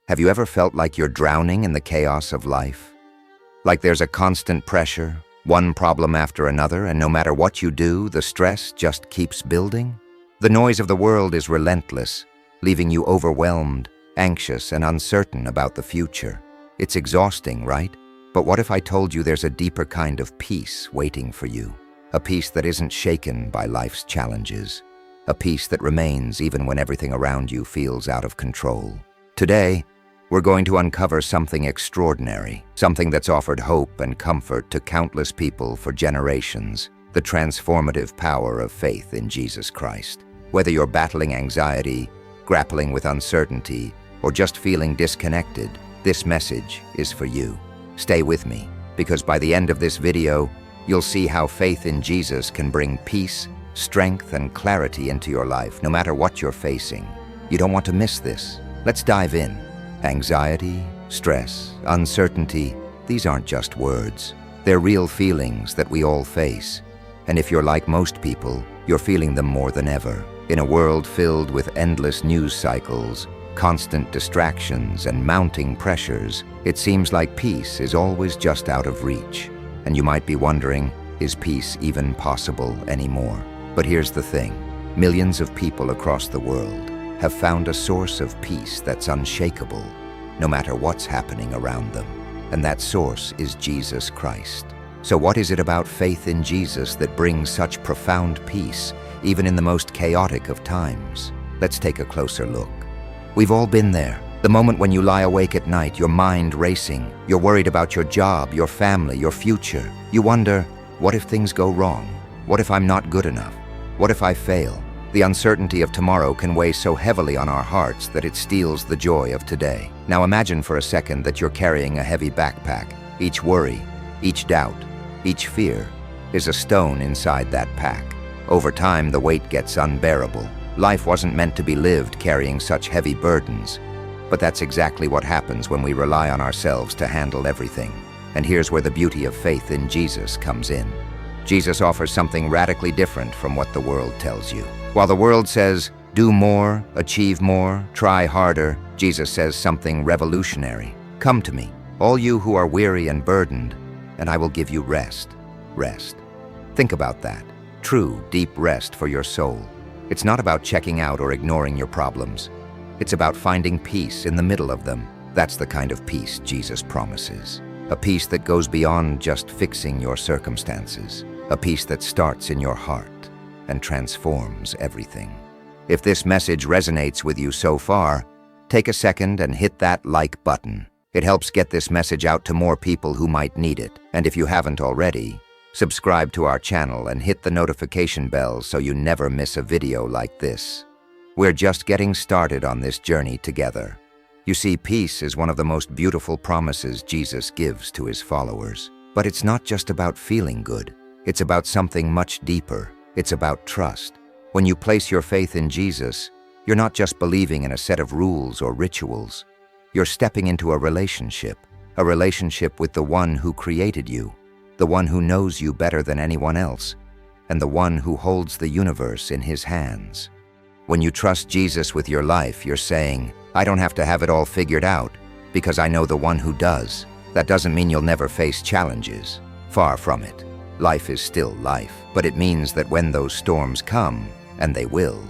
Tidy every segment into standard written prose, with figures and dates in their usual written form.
Have you ever felt like you're drowning in the chaos of life? Like there's a constant pressure, one problem after another, and no matter what you do, the stress just keeps building? The noise of the world is relentless, leaving you overwhelmed, anxious, and uncertain about the future. It's exhausting, right? But what if I told you there's a deeper kind of peace waiting for you? A peace that isn't shaken by life's challenges. A peace that remains even when everything around you feels out of control. Today, we're going to uncover something extraordinary, something that's offered hope and comfort to countless people for generations, the transformative power of faith in Jesus Christ. Whether you're battling anxiety, grappling with uncertainty, or just feeling disconnected, this message is for you. Stay with me, because by the end of this video, you'll see how faith in Jesus can bring peace, strength, and clarity into your life, no matter what you're facing. You don't want to miss this. Let's dive in. Anxiety, stress, uncertainty, these aren't just words. They're real feelings that we all face. And if you're like most people, you're feeling them more than ever. In a world filled with endless news cycles, constant distractions, and mounting pressures, it seems like peace is always just out of reach. And you might be wondering, is peace even possible anymore? But here's the thing. Millions of people across the world have found a source of peace that's unshakable, no matter what's happening around them. And that source is Jesus Christ. So what is it about faith in Jesus that brings such profound peace, even in the most chaotic of times? Let's take a closer look. We've all been there. The moment when you lie awake at night, your mind racing. You're worried about your job, your family, your future. You wonder, what if things go wrong? What if I'm not good enough? What if I fail? The uncertainty of tomorrow can weigh so heavily on our hearts that it steals the joy of today. Now imagine for a second that you're carrying a heavy backpack. Each worry, each doubt, each fear is a stone inside that pack. Over time, the weight gets unbearable. Life wasn't meant to be lived carrying such heavy burdens. But that's exactly what happens when we rely on ourselves to handle everything. And here's where the beauty of faith in Jesus comes in. Jesus offers something radically different from what the world tells you. While the world says, do more, achieve more, try harder, Jesus says something revolutionary. Come to me, all you who are weary and burdened, and I will give you rest. Rest. Think about that. True, deep rest for your soul. It's not about checking out or ignoring your problems. It's about finding peace in the middle of them. That's the kind of peace Jesus promises. A peace that goes beyond just fixing your circumstances. A peace that starts in your heart and transforms everything. If this message resonates with you so far, take a second and hit that like button. It helps get this message out to more people who might need it. And if you haven't already, subscribe to our channel and hit the notification bell so you never miss a video like this. We're just getting started on this journey together. You see, peace is one of the most beautiful promises Jesus gives to his followers. But it's not just about feeling good. It's about something much deeper. It's about trust. When you place your faith in Jesus, you're not just believing in a set of rules or rituals. You're stepping into a relationship with the one who created you, the one who knows you better than anyone else, and the one who holds the universe in his hands. When you trust Jesus with your life, you're saying, I don't have to have it all figured out, because I know the one who does. That doesn't mean you'll never face challenges. Far from it. Life is still life, but it means that when those storms come, and they will,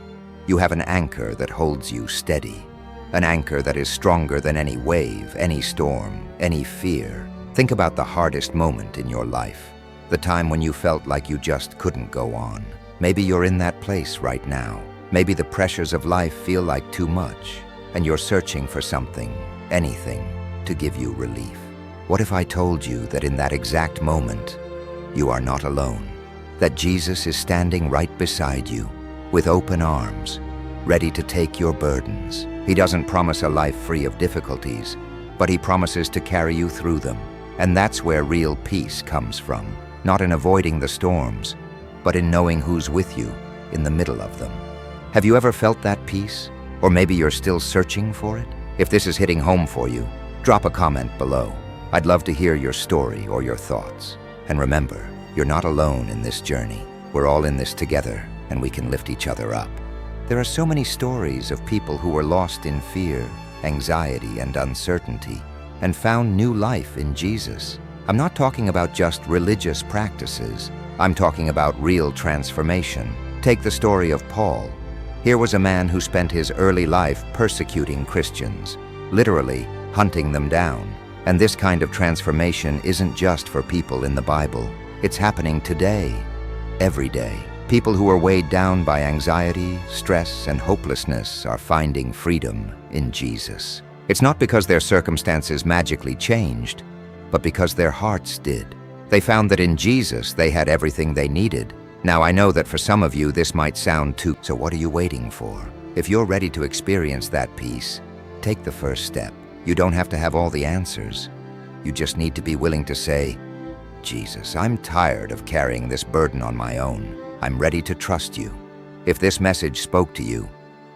you have an anchor that holds you steady. An anchor that is stronger than any wave, any storm, any fear. Think about the hardest moment in your life, the time when you felt like you just couldn't go on. Maybe you're in that place right now. Maybe the pressures of life feel like too much, and you're searching for something, anything, to give you relief. What if I told you that in that exact moment, you are not alone? That Jesus is standing right beside you, with open arms, ready to take your burdens. He doesn't promise a life free of difficulties, but he promises to carry you through them. And that's where real peace comes from. Not in avoiding the storms, but in knowing who's with you in the middle of them. Have you ever felt that peace? Or maybe you're still searching for it? If this is hitting home for you, drop a comment below. I'd love to hear your story or your thoughts. And remember, you're not alone in this journey. We're all in this together, and we can lift each other up. There are so many stories of people who were lost in fear, anxiety, and uncertainty, and found new life in Jesus. I'm not talking about just religious practices. I'm talking about real transformation. Take the story of Paul. Here was a man who spent his early life persecuting Christians, literally hunting them down. And this kind of transformation isn't just for people in the Bible. It's happening today, every day. People who are weighed down by anxiety, stress, and hopelessness are finding freedom in Jesus. It's not because their circumstances magically changed, but because their hearts did. They found that in Jesus they had everything they needed. Now, I know that for some of you this might sound too, so what are you waiting for? If you're ready to experience that peace, take the first step. You don't have to have all the answers. You just need to be willing to say, Jesus, I'm tired of carrying this burden on my own. I'm ready to trust you. If this message spoke to you,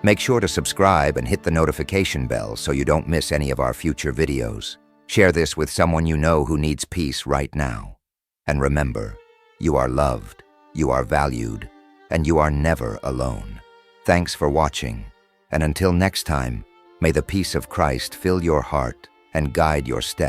make sure to subscribe and hit the notification bell so you don't miss any of our future videos. Share this with someone you know who needs peace right now. And remember, you are loved, you are valued, and you are never alone. Thanks for watching, and until next time, may the peace of Christ fill your heart and guide your steps.